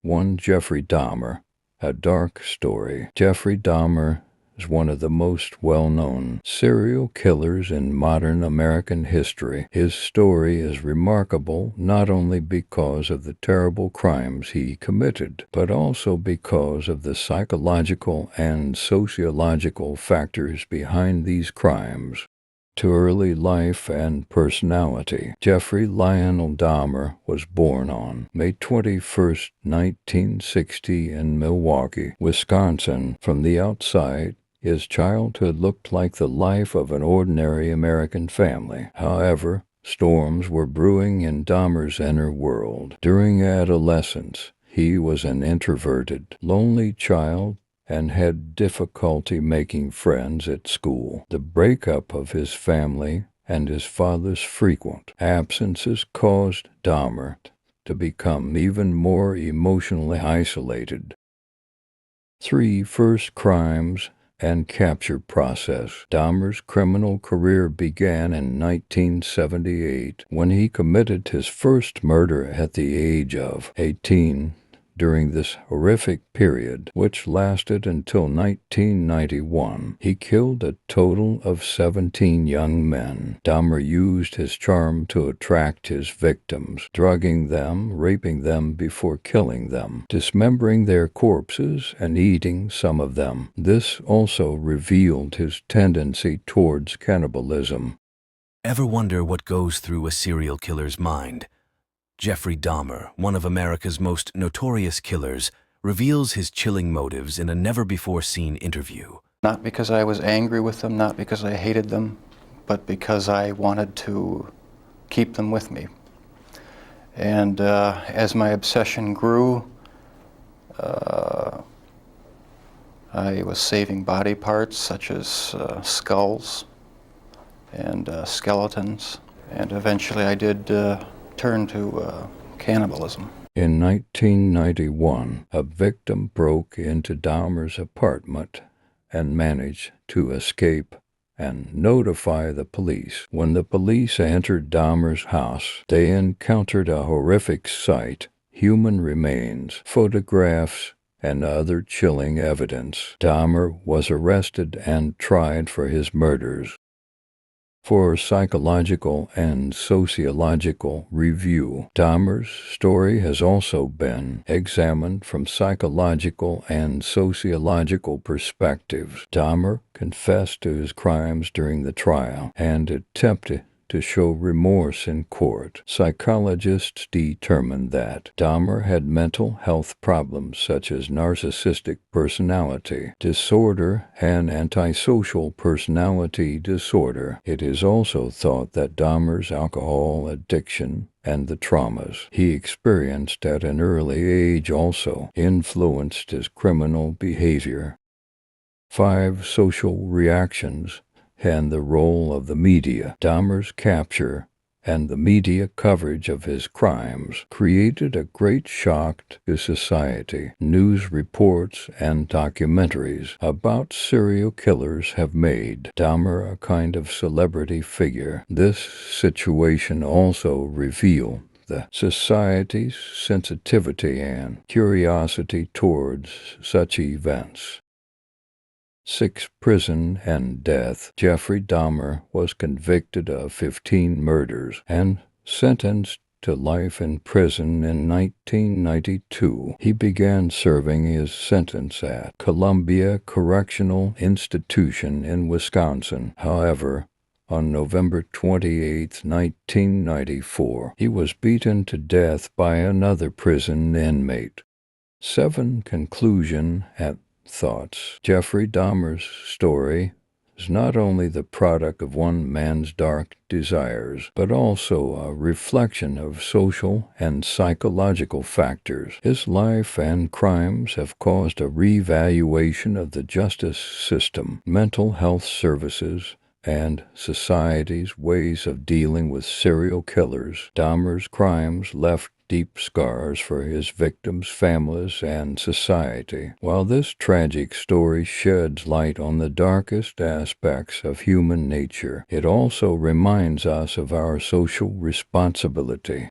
1. Jeffrey Dahmer, a dark story. Jeffrey Dahmer is one of the most well-known serial killers in modern American history. His story is remarkable not only because of the terrible crimes he committed, but also because of the psychological and sociological factors behind these crimes. To early life and personality. Jeffrey Lionel Dahmer was born on May 21, 1960 in Milwaukee, Wisconsin. From the outside, his childhood looked like the life of an ordinary American family. However, storms were brewing in Dahmer's inner world. During adolescence, he was an introverted, lonely child and had difficulty making friends at school. The breakup of his family and his father's frequent absences caused Dahmer to become even more emotionally isolated. 3. First crimes and capture process. Dahmer's criminal career began in 1978 when he committed his first murder at the age of 18. During this horrific period, which lasted until 1991, he killed a total of 17 young men. Dahmer used his charm to attract his victims, drugging them, raping them before killing them, dismembering their corpses, and eating some of them. This also revealed his tendency towards cannibalism. Ever wonder what goes through a serial killer's mind? Jeffrey Dahmer, one of America's most notorious killers, reveals his chilling motives in a never-before-seen interview. Not because I was angry with them, not because I hated them, but because I wanted to keep them with me. And as my obsession grew, I was saving body parts such as skulls and skeletons, and eventually I did turn to cannibalism. In 1991, a victim broke into Dahmer's apartment and managed to escape and notify the police. When the police entered Dahmer's house, they encountered a horrific sight: human remains, photographs, and other chilling evidence. Dahmer was arrested and tried for his murders. For psychological and sociological review, Dahmer's story has also been examined from psychological and sociological perspectives. Dahmer confessed to his crimes during the trial and attempted to show remorse in court. Psychologists determined that Dahmer had mental health problems such as narcissistic personality disorder and antisocial personality disorder. It is also thought that Dahmer's alcohol addiction and the traumas he experienced at an early age also influenced his criminal behavior. 5. Social reactions and the role of the media. Dahmer's capture and the media coverage of his crimes created a great shock to society. News reports and documentaries about serial killers have made Dahmer a kind of celebrity figure. This situation also revealed the society's sensitivity and curiosity towards such events. 6. Prison and death. Jeffrey Dahmer was convicted of 15 murders and sentenced to life in prison in 1992. He began serving his sentence at Columbia Correctional Institution in Wisconsin. However, on November 28, 1994, he was beaten to death by another prison inmate. 7. Conclusion and thoughts. Jeffrey Dahmer's story is not only the product of one man's dark desires, but also a reflection of social and psychological factors. His life and crimes have caused a reevaluation of the justice system, mental health services, and society's ways of dealing with serial killers. Dahmer's crimes left deep scars for his victims' families and society. While this tragic story sheds light on the darkest aspects of human nature, it also reminds us of our social responsibility.